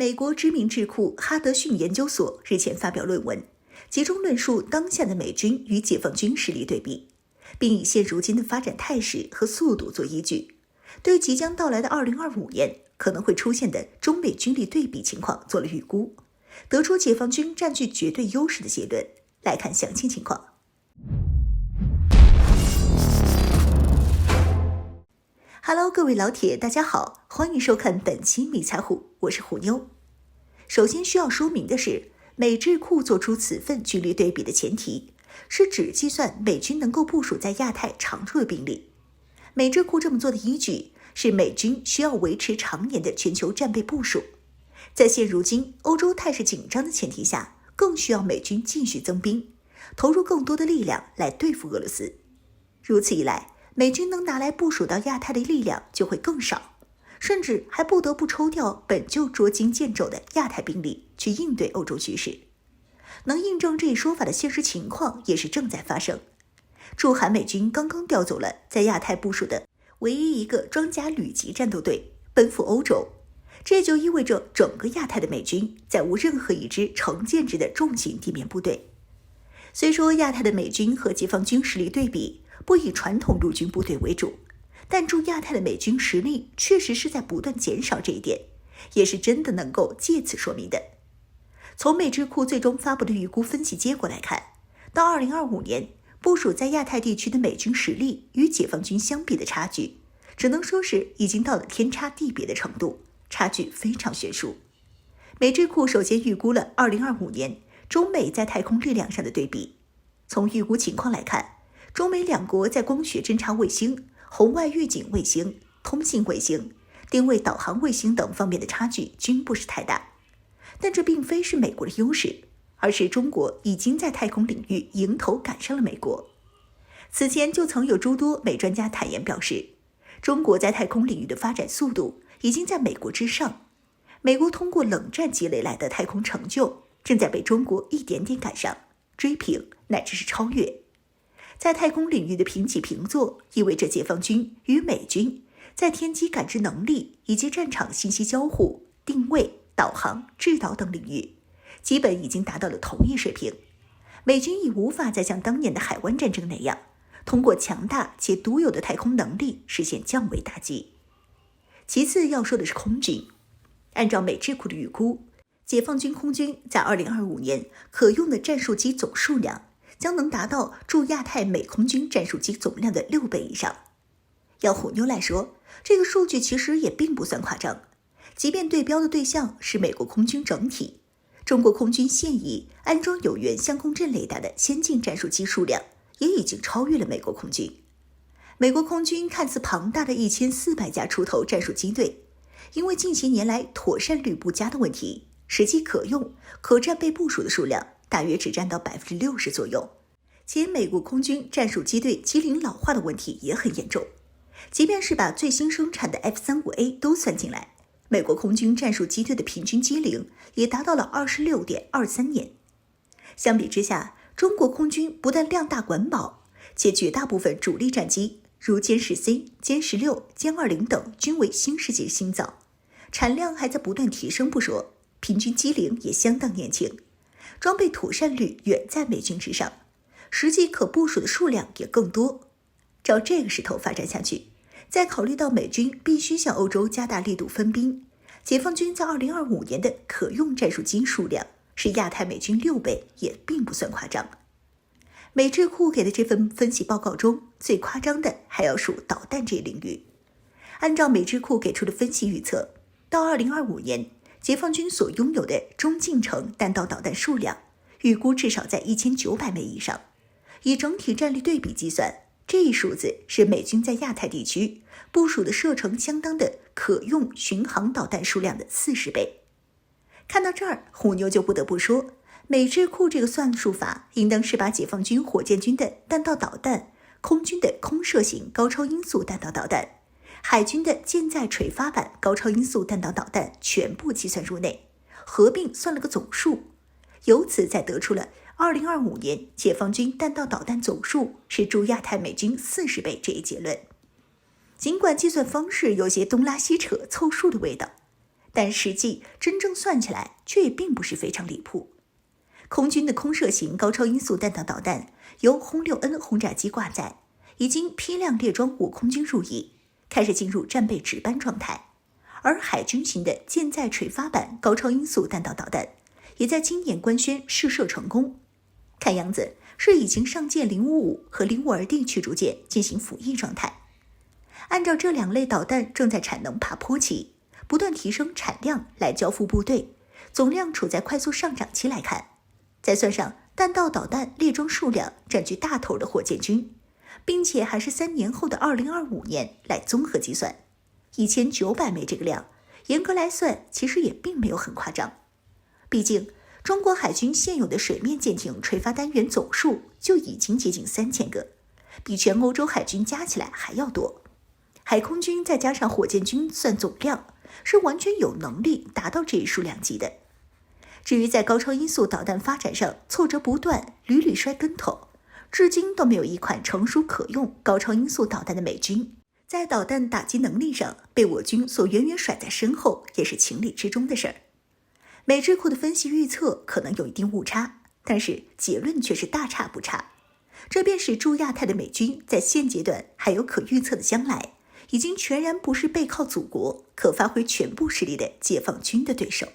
美国知名智库哈德逊研究所日前发表论文，集中论述当下的美军与解放军实力对比，并以现如今的发展态势和速度做依据，对即将到来的2025年可能会出现的中美军力对比情况做了预估，得出解放军占据绝对优势的结论。来看详细情况。Hello， 各位老铁，大家好，欢迎收看本期迷彩虎，我是虎妞。首先需要说明的是，美智库做出此份军力对比的前提是只计算美军能够部署在亚太常驻的兵力。美智库这么做的依据是美军需要维持常年的全球战备部署，在现如今欧洲态势紧张的前提下，更需要美军继续增兵，投入更多的力量来对付俄罗斯。如此一来，美军能拿来部署到亚太的力量就会更少，甚至还不得不抽调本就捉襟见肘的亚太兵力去应对欧洲局势。能印证这一说法的现实情况也是正在发生。驻韩美军刚刚调走了在亚太部署的唯一一个装甲旅级战斗队，奔赴欧洲。这就意味着整个亚太的美军再无任何一支成建制的重型地面部队。虽说亚太的美军和解放军实力对比不以传统陆军部队为主，但驻亚太的美军实力确实是在不断减少，这一点也是真的能够借此说明的。从美智库最终发布的预估分析结果来看，到2025年部署在亚太地区的美军实力与解放军相比的差距，只能说是已经到了天差地别的程度，差距非常悬殊。美智库首先预估了2025年中美在太空力量上的对比。从预估情况来看，中美两国在光学侦察卫星、红外预警卫星、通信卫星、定位导航卫星等方面的差距均不是太大。但这并非是美国的优势，而是中国已经在太空领域迎头赶上了美国。此前就曾有诸多美专家坦言表示，中国在太空领域的发展速度已经在美国之上，美国通过冷战积累来的太空成就正在被中国一点点赶上、追平乃至是超越。在太空领域的平起平坐，意味着解放军与美军在天基感知能力以及战场信息交互、定位、导航、制导等领域基本已经达到了同一水平。美军已无法再像当年的海湾战争那样，通过强大且独有的太空能力实现降维打击。其次要说的是空军。按照美智库的预估，解放军空军在2025年可用的战术机总数量将能达到驻亚太美空军战术机总量的6倍以上。要虎妞来说，这个数据其实也并不算夸张。即便对标的对象是美国空军整体，中国空军现已安装有源相控阵雷达的先进战术机数量也已经超越了美国空军。美国空军看似庞大的1400架出头战术机队，因为近些年来妥善率不佳的问题，实际可用、可战备部署的数量大约只占到60%左右。且美国空军战术机队机龄老化的问题也很严重，即便是把最新生产的 F-35A 都算进来，美国空军战术机队的平均机龄也达到了26.23年。相比之下，中国空军不但量大管饱，且绝大部分主力战机如歼10C、歼16、歼20等均为新世纪新造，产量还在不断提升不说，平均机龄也相当年轻，装备妥善率远在美军之上，实际可部署的数量也更多。照这个势头发展下去，再考虑到美军必须向欧洲加大力度分兵，解放军在2025年的可用战术机数量是亚太美军6倍，也并不算夸张。美智库给的这份分析报告中，最夸张的还要数导弹这一领域。按照美智库给出的分析预测，到2025年，解放军所拥有的中近程弹道导弹数量预估至少在1900枚以上。以整体战力对比计算，这一数字是美军在亚太地区部署的射程相当的可用巡航导弹数量的40倍。看到这儿，虎妞就不得不说，美智库这个算术法应当是把解放军火箭军的弹道导弹、空军的空射型高超音速弹道导弹、海军的舰载垂发版高超音速弹道导弹全部计算入内，合并算了个总数，由此再得出了2025年解放军弹道导弹总数是驻亚太美军40倍这一结论。尽管计算方式有些东拉西扯凑数的味道，但实际真正算起来却也并不是非常离谱。空军的空射型高超音速弹道导弹由轰6N 轰炸机挂载，已经批量列装我空军入役，开始进入战备值班状态。而海军型的舰载垂发版高超音速弹道导弹也在今年官宣试射成功，看样子是已经上舰055和052D驱逐舰进行服役状态。按照这两类导弹正在产能爬坡期，不断提升产量来交付部队，总量处在快速上涨期来看，再算上弹道导弹列装数量占据大头的火箭军，并且还是3年后的2025年来综合计算，1900枚这个量，严格来算其实也并没有很夸张。毕竟中国海军现有的水面舰艇垂发单元总数就已经接近3000个，比全欧洲海军加起来还要多。海空军再加上火箭军算总量，是完全有能力达到这一数量级的。至于在高超音速导弹发展上挫折不断，屡屡摔跟头，至今都没有一款成熟可用高超音速导弹的美军，在导弹打击能力上被我军所远远甩在身后，也是情理之中的事儿。美智库的分析预测可能有一定误差，但是结论却是大差不差。这便使驻亚太的美军在现阶段还有可预测的将来，已经全然不是背靠祖国可发挥全部实力的解放军的对手。